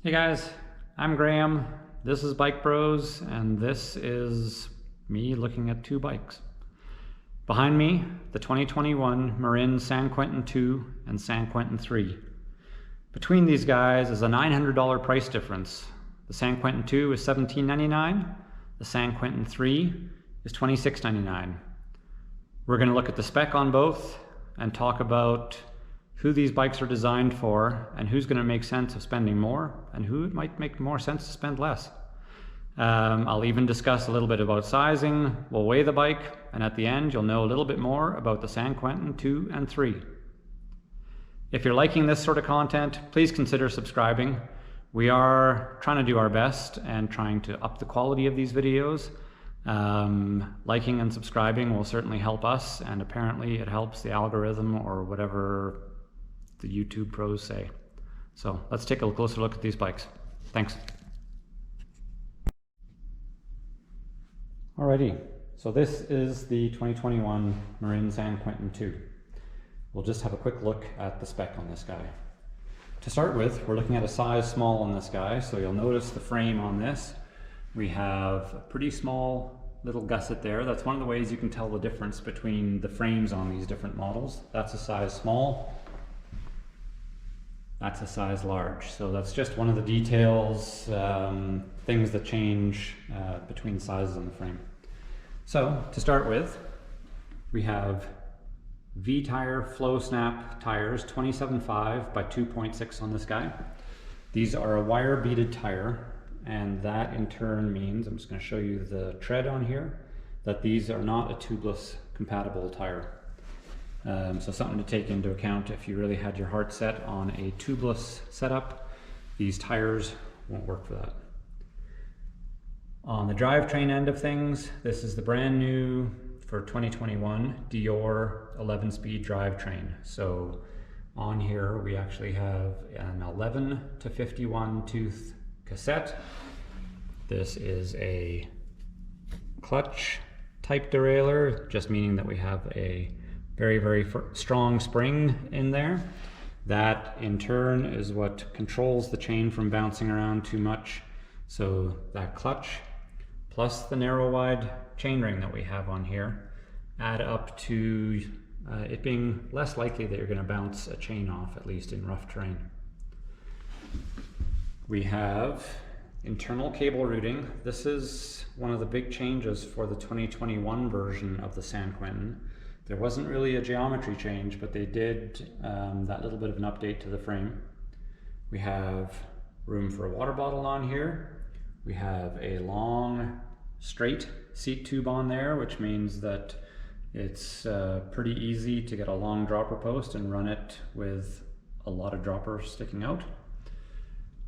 Hey guys, I'm Graham, this is Bike Bros, and this is me looking at two bikes. Behind me, the 2021 Marin San Quentin 2 and San Quentin 3. Between these guys is a $900 price difference. The San Quentin 2 is $17.99, the San Quentin 3 is $26.99. We're going to look at the spec on both and talk about who these bikes are designed for and who's going to make sense of spending more and who it might make more sense to spend less. I'll even discuss a little bit about sizing, we'll weigh the bike, and at the end you'll know a little bit more about the San Quentin 2 and 3. If you're liking this sort of content, please consider subscribing. We are trying to do our best and trying to up the quality of these videos. Liking and subscribing will certainly help us, and apparently it helps the algorithm or whatever the YouTube pros say. So let's take a closer look at these bikes. Thanks. Alrighty, so this is the 2021 Marin San Quentin 2. We'll just have a quick look at the spec on this guy. To start with, we're looking at a size small on this guy, so you'll notice the frame on this. We have a pretty small little gusset there. That's one of the ways you can tell the difference between the frames on these different models. That's a size small. That's a size large. So that's just one of the details, things that change between sizes on the frame. So to start with, we have V-tire flow snap tires, 27.5 by 2.6 on this guy. These are a wire beaded tire, and that in turn means, I'm just going to show you the tread on here, that these are not a tubeless compatible tire. So something to take into account if you really had your heart set on a tubeless setup, these tires won't work for that. On the drivetrain end of things, this is the brand new for 2021 Deore 11-speed drivetrain. So on here we actually have an 11 to 51 tooth cassette. This is a clutch type derailleur, just meaning that we have a very strong spring in there. That in turn is what controls the chain from bouncing around too much. So that clutch plus the narrow wide chainring that we have on here add up to it being less likely that you're going to bounce a chain off, at least in rough terrain. We have internal cable routing. This is one of the big changes for the 2021 version of the San Quentin. There wasn't really a geometry change, but they did that little bit of an update to the frame. We have room for a water bottle on here. We have a long straight seat tube on there, which means that it's pretty easy to get a long dropper post and run it with a lot of droppers sticking out.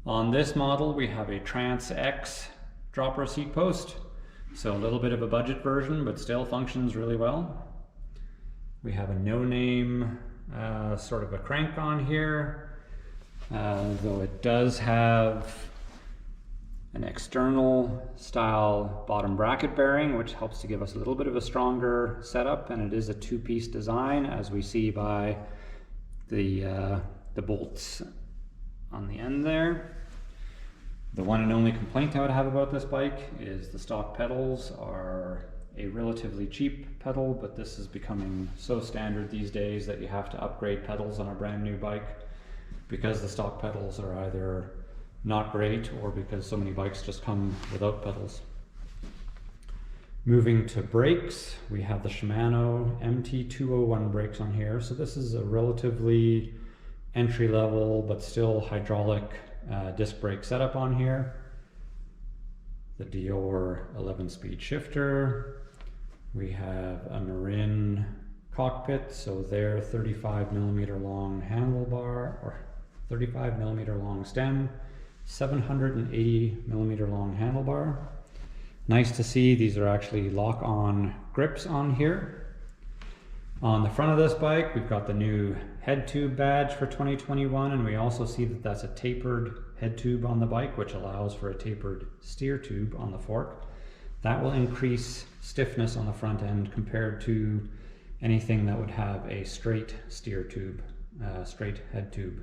On this model we have a Trans X dropper seat post, so a little bit of a budget version, but still functions really well. We have a no-name sort of a crank on here, though it does have an external style bottom bracket bearing, which helps to give us a little bit of a stronger setup, and it is a two-piece design, as we see by the bolts on the end there. The one and only complaint I would have about this bike is the stock pedals are a relatively cheap pedal, but this is becoming so standard these days that you have to upgrade pedals on a brand new bike because the stock pedals are either not great or because so many bikes just come without pedals. Moving to brakes, we have the Shimano MT201 brakes on here. So this is a relatively entry-level but still hydraulic disc brake setup on here. The Deore 11-speed shifter. We have a Marin cockpit, so their 35mm long handlebar, or 35mm long stem, 780mm long handlebar. Nice to see these are actually lock-on grips on here. On the front of this bike, we've got the new head tube badge for 2021, and we also see that that's a tapered head tube on the bike, which allows for a tapered steer tube on the fork. That will increase stiffness on the front end compared to anything that would have a straight steer tube, straight head tube,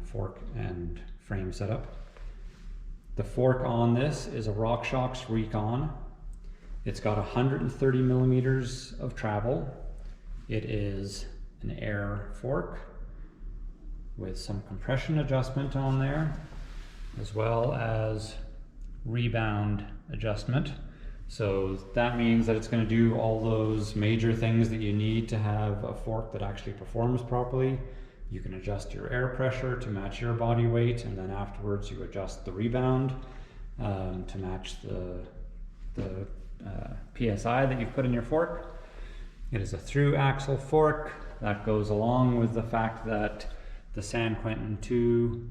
fork and frame setup. The fork on this is a Rock Shox Recon. It's got 130 millimeters of travel. It is an air fork with some compression adjustment on there, as well as rebound adjustment. So that means that it's going to do all those major things that you need to have a fork that actually performs properly. You can adjust your air pressure to match your body weight, and then afterwards you adjust the rebound to match the PSI that you've put in your fork. It is a through axle fork. That goes along with the fact that the San Quentin 2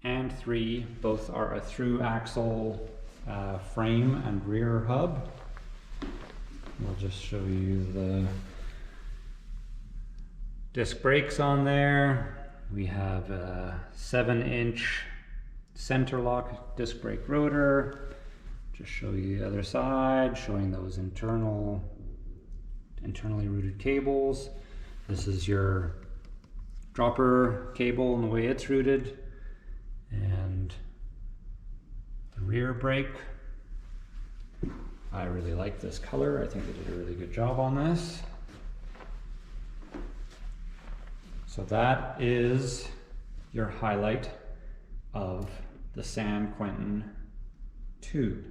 and 3 both are a through axle frame and rear hub. We'll just show you the disc brakes on there. We have a 7-inch center lock disc brake rotor. Just show you the other side, showing those internally routed cables. This is your dropper cable and the way it's routed, and the rear brake. I really like this color. I think they did a really good job on this. So that is your highlight of the San Quentin 2.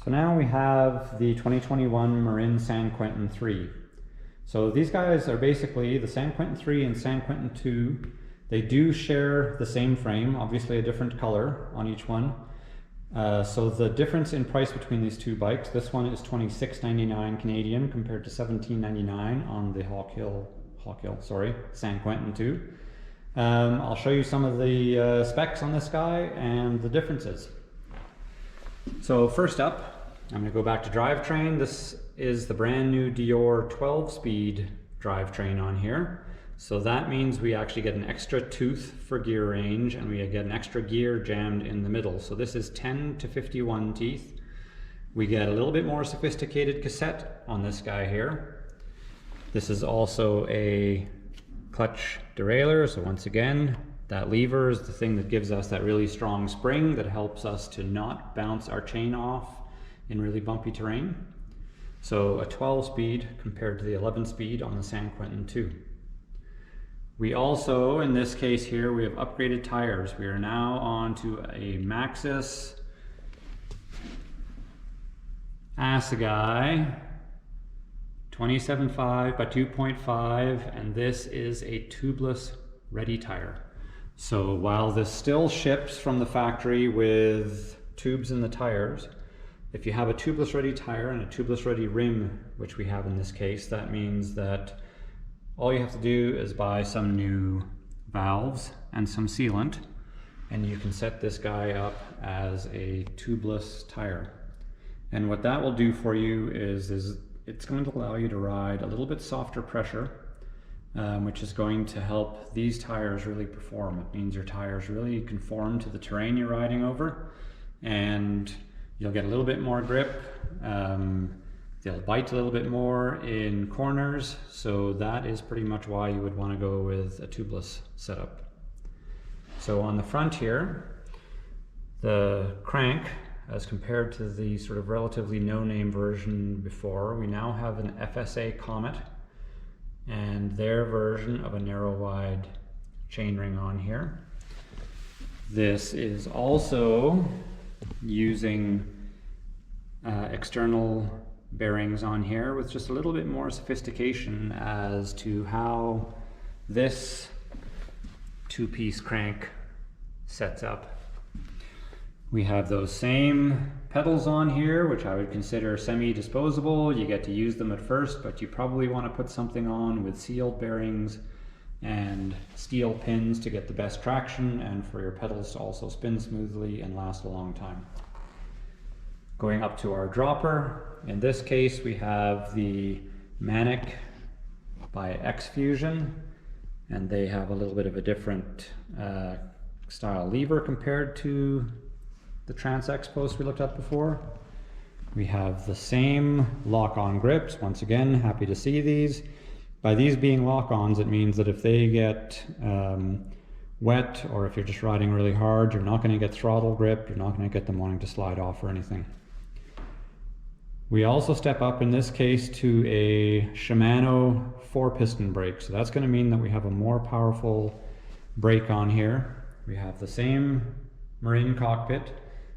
So now we have the 2021 Marin San Quentin 3. So these guys are basically the San Quentin 3 and San Quentin 2. They do share the same frame, obviously a different color on each one. So the difference in price between these two bikes, this one is $26.99 Canadian compared to $17.99 on the San Quentin 2. I'll show you some of the specs on this guy and the differences. So first up, I'm going to go back to drivetrain. This is the brand new Deore 12-speed drivetrain on here. So that means we actually get an extra tooth for gear range, and we get an extra gear jammed in the middle. So this is 10 to 51 teeth. We get a little bit more sophisticated cassette on this guy here. This is also a clutch derailleur. So once again, that lever is the thing that gives us that really strong spring that helps us to not bounce our chain off in really bumpy terrain. So a 12-speed compared to the 11-speed on the San Quentin 2. We also, in this case here, we have upgraded tires. We are now on to a maxxis Assegai 27.5 by 2.5, and this is a tubeless ready tire. So while this still ships from the factory with tubes in the tires, if you have a tubeless ready tire and a tubeless ready rim, which we have in this case, that means that all you have to do is buy some new valves and some sealant, and you can set this guy up as a tubeless tire. And what that will do for you is it's going to allow you to ride a little bit softer pressure, which is going to help these tires really perform. It means your tires really conform to the terrain you're riding over, and you'll get a little bit more grip. They'll bite a little bit more in corners, so that is pretty much why you would want to go with a tubeless setup. So on the front here, the crank, as compared to the sort of relatively no-name version before, we now have an FSA Comet and their version of a narrow-wide chainring on here. This is also using external bearings on here with just a little bit more sophistication as to how this two-piece crank sets up. We have those same pedals on here, which I would consider semi-disposable. You get to use them at first, but you probably want to put something on with sealed bearings and steel pins to get the best traction and for your pedals to also spin smoothly and last a long time. Going up to our dropper, in this case we have the Manic by X-Fusion, and they have a little bit of a different style lever compared to the Trans-X post we looked at before. We have the same lock-on grips. Once again, happy to see these. By these being lock-ons, it means that if they get wet, or if you're just riding really hard, you're not going to get throttle grip, you're not going to get them wanting to slide off or anything. We also step up in this case to a Shimano 4-piston brake. So that's going to mean that we have a more powerful brake on here. We have the same Marin cockpit,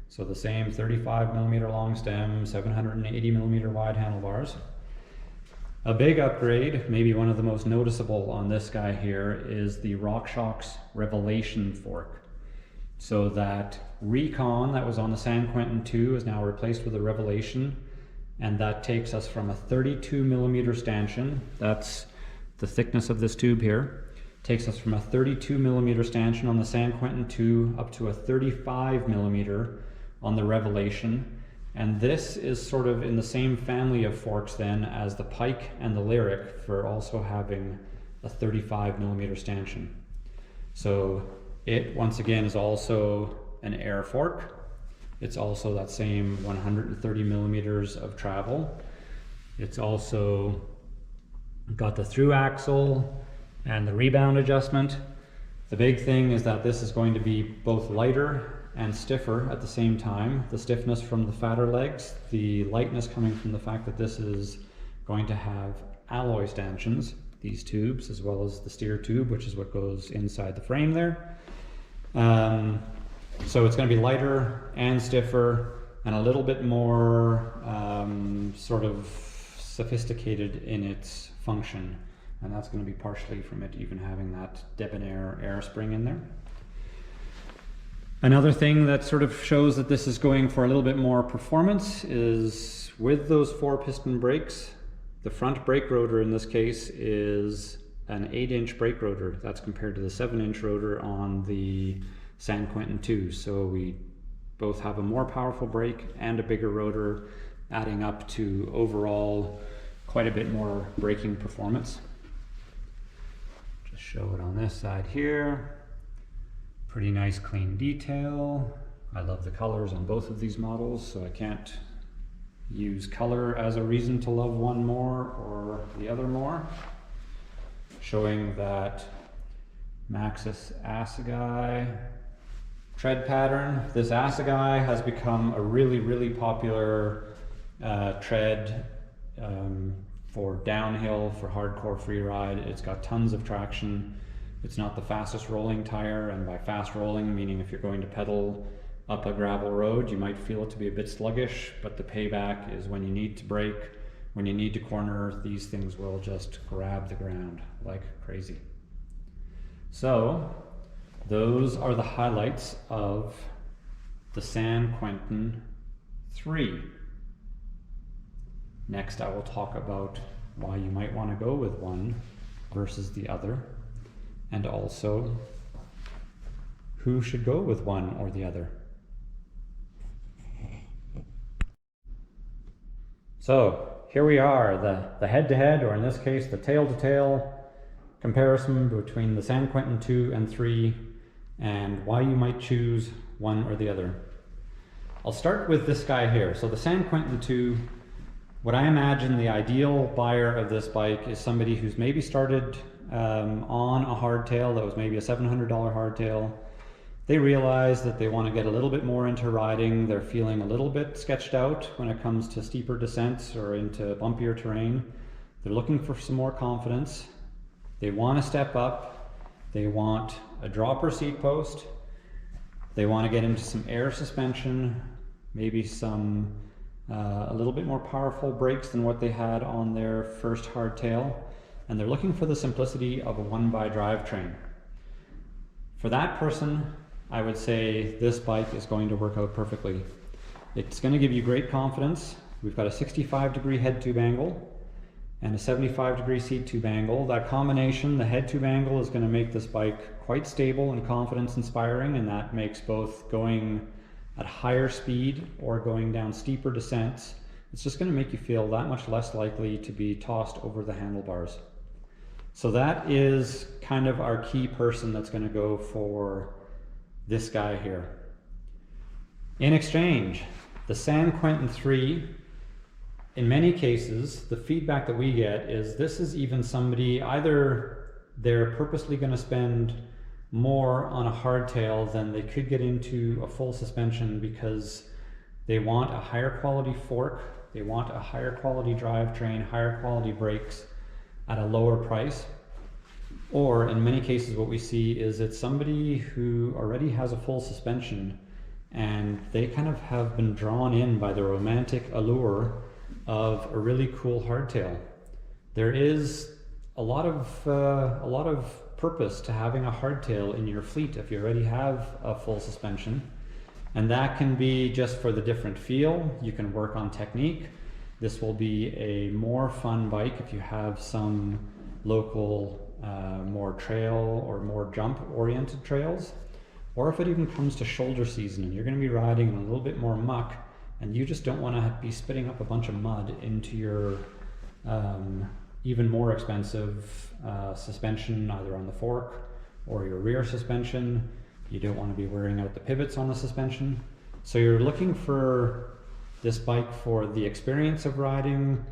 so the same 35mm long stem, 780mm wide handlebars. A big upgrade, maybe one of the most noticeable on this guy here, is the Rock Shox Revelation fork. So that Recon that was on the San Quentin 2 is now replaced with a Revelation, and that takes us from a 32mm stanchion, that's the thickness of this tube here, takes us from a 32mm stanchion on the San Quentin 2 up to a 35mm on the Revelation. And this is sort of in the same family of forks then as the Pike and the Lyric for also having a 35mm stanchion. So it once again is also an air fork. It's also that same 130mm of travel. It's also got the through axle and the rebound adjustment. The big thing is that this is going to be both lighter and stiffer at the same time. The stiffness from the fatter legs, the lightness coming from the fact that this is going to have alloy stanchions, these tubes, as well as the steer tube, which is what goes inside the frame there. So it's going to be lighter and stiffer and a little bit more sort of sophisticated in its function. And that's going to be partially from it even having that debonair air spring in there. Another thing that sort of shows that this is going for a little bit more performance is with those 4-piston brakes, the front brake rotor in this case is an 8-inch brake rotor. That's compared to the 7-inch rotor on the San Quentin 2. So we both have a more powerful brake and a bigger rotor, adding up to overall quite a bit more braking performance. Just show it on this side here. Pretty nice clean detail. I love the colors on both of these models, so I can't use color as a reason to love one more or the other more. Showing that maxxis assegai tread pattern. This assegai has become a really popular tread for downhill, for hardcore freeride. It's got tons of traction. It's not the fastest rolling tire, and by fast rolling, meaning if you're going to pedal up a gravel road, you might feel it to be a bit sluggish, but the payback is when you need to brake, when you need to corner, these things will just grab the ground like crazy. So those are the highlights of the San Quentin 3. Next, I will talk about why you might want to go with one versus the other, and also who should go with one or the other. So here we are, the head-to-head, or in this case the tail-to-tail comparison between the San Quentin 2 and 3, and why you might choose one or the other. I'll start with this guy here. So the San Quentin 2, what I imagine the ideal buyer of this bike is somebody who's maybe started on a hardtail that was maybe a $700 hardtail. They realize that they want to get a little bit more into riding. They're feeling a little bit sketched out when it comes to steeper descents or into bumpier terrain. They're looking for some more confidence. They want to step up. They want a dropper seat post. They want to get into some air suspension, maybe some a little bit more powerful brakes than what they had on their first hardtail. And they're looking for the simplicity of a 1x drivetrain. For that person, I would say this bike is going to work out perfectly. It's going to give you great confidence. We've got a 65-degree head tube angle and a 75-degree seat tube angle. That combination, the head tube angle, is going to make this bike quite stable and confidence inspiring, and that makes both going at higher speed or going down steeper descents, it's just going to make you feel that much less likely to be tossed over the handlebars. So that is kind of our key person that's going to go for this guy here. In exchange, the San Quentin 3 in many cases, the feedback that we get is this is even somebody, either they're purposely going to spend more on a hardtail than they could get into a full suspension because they want a higher quality fork, they want a higher quality drivetrain, higher quality brakes at a lower price. Or in many cases what we see is it's somebody who already has a full suspension and they kind of have been drawn in by the romantic allure of a really cool hardtail. There is a lot of purpose to having a hardtail in your fleet if you already have a full suspension, and that can be just for the different feel. You can work on technique. This will be a more fun bike if you have some local more trail or more jump oriented trails, or if it even comes to shoulder season and you're going to be riding in a little bit more muck and you just don't want to be spitting up a bunch of mud into your even more expensive suspension, either on the fork or your rear suspension. You don't want to be wearing out the pivots on the suspension. So you're looking for this bike for the experience of riding,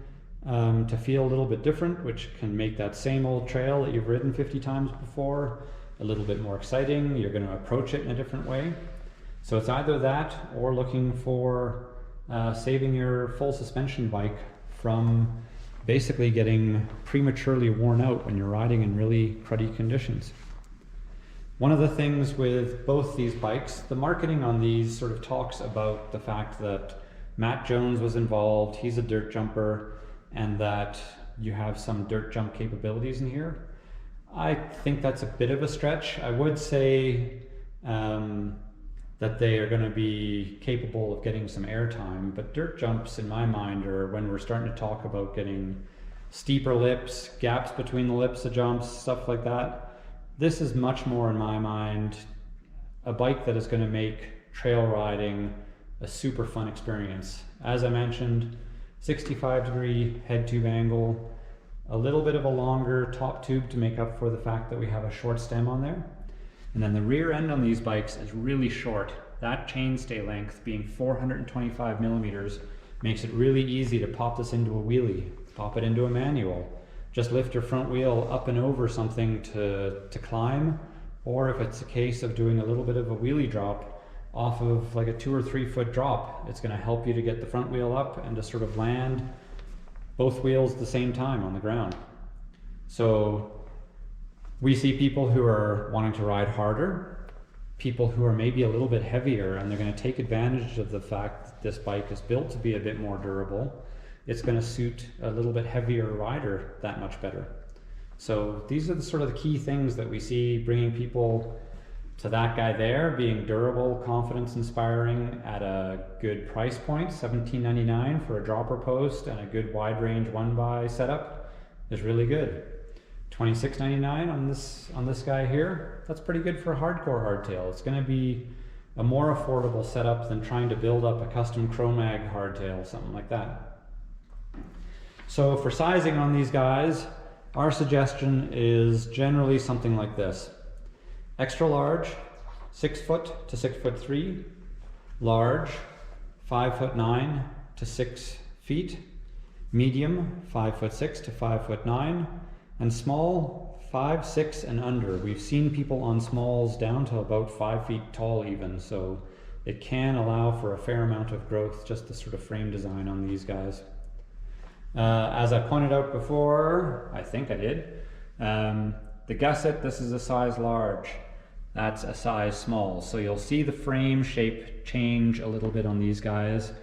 to feel a little bit different, which can make that same old trail that you've ridden 50 times before a little bit more exciting. You're going to approach it in a different way. So it's either that or looking for saving your full suspension bike from basically getting prematurely worn out when you're riding in really cruddy conditions. One of the things with both these bikes, the marketing on these sort of talks about the fact that Matt Jones was involved, he's a dirt jumper, and that you have some dirt jump capabilities in here. I think that's a bit of a stretch. I would say that they are going to be capable of getting some airtime, but dirt jumps in my mind are when we're starting to talk about getting steeper lips, gaps between the lips of jumps, stuff like that. This is much more, in my mind, a bike that is going to make trail riding a super fun experience. As I mentioned, 65-degree head tube angle, a little bit of a longer top tube to make up for the fact that we have a short stem on there. And then the rear end on these bikes is really short. That chainstay length being 425 millimeters makes it really easy to pop this into a wheelie, pop it into a manual. Just lift your front wheel up and over something to climb, or if it's a case of doing a little bit of a wheelie drop off of like a 2 or 3 foot drop, it's going to help you to get the front wheel up and to sort of land both wheels at the same time on the ground. So we see people who are wanting to ride harder, people who are maybe a little bit heavier, and they're going to take advantage of the fact that this bike is built to be a bit more durable. It's going to suit a little bit heavier rider that much better. So these are the sort of the key things that we see bringing people to that guy there, being durable, confidence inspiring at a good price point. $17.99 for a dropper post and a good wide range 1x setup is really good. $26.99 on this guy here, that's pretty good for a hardcore hardtail. It's going to be a more affordable setup than trying to build up a custom Chromag hardtail, something like that. So for sizing on these guys, our suggestion is generally something like this. Extra large, 6 foot to 6'3", large, 5'9" to 6 feet, medium, 5'6" to 5'9", and small, 5, 6 and under. We've seen people on smalls down to about 5 feet tall even, so it can allow for a fair amount of growth, just the sort of frame design on these guys. As I pointed out before, I think I did, the gusset, this is a size large, that's a size small. So you'll see the frame shape change a little bit on these guys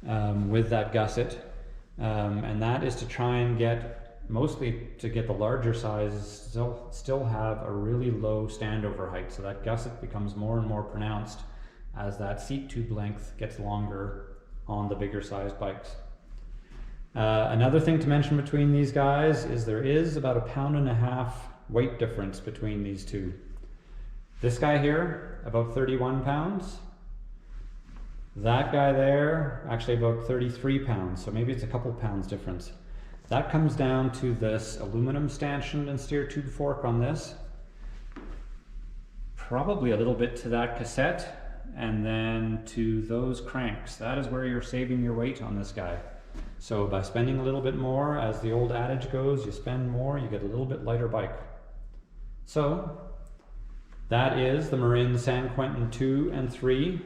with that gusset. And that is to try and mostly to get the larger sizes still have a really low standover height. So that gusset becomes more and more pronounced as that seat tube length gets longer on the bigger sized bikes. Another thing to mention between these guys is there is about 1.5 pound weight difference between these two. This guy here, about 31 pounds. That guy there, actually about 33 pounds, so maybe it's a couple pounds difference. That comes down to this aluminum stanchion and steer tube fork on this. Probably a little bit to that cassette, and then to those cranks. That is where you're saving your weight on this guy. So by spending a little bit more, as the old adage goes, you spend more, you get a little bit lighter bike. So that is the Marin San Quentin 2 and 3,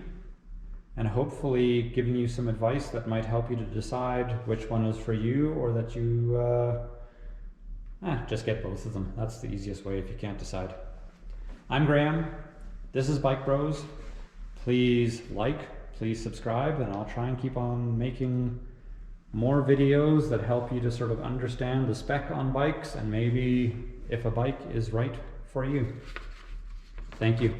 and hopefully giving you some advice that might help you to decide which one is for you, or that you just get both of them. That's the easiest way if you can't decide. I'm Graham. This is Bike Bros. Please like, please subscribe, and I'll try and keep on making more videos that help you to sort of understand the spec on bikes and maybe if a bike is right for you. Thank you.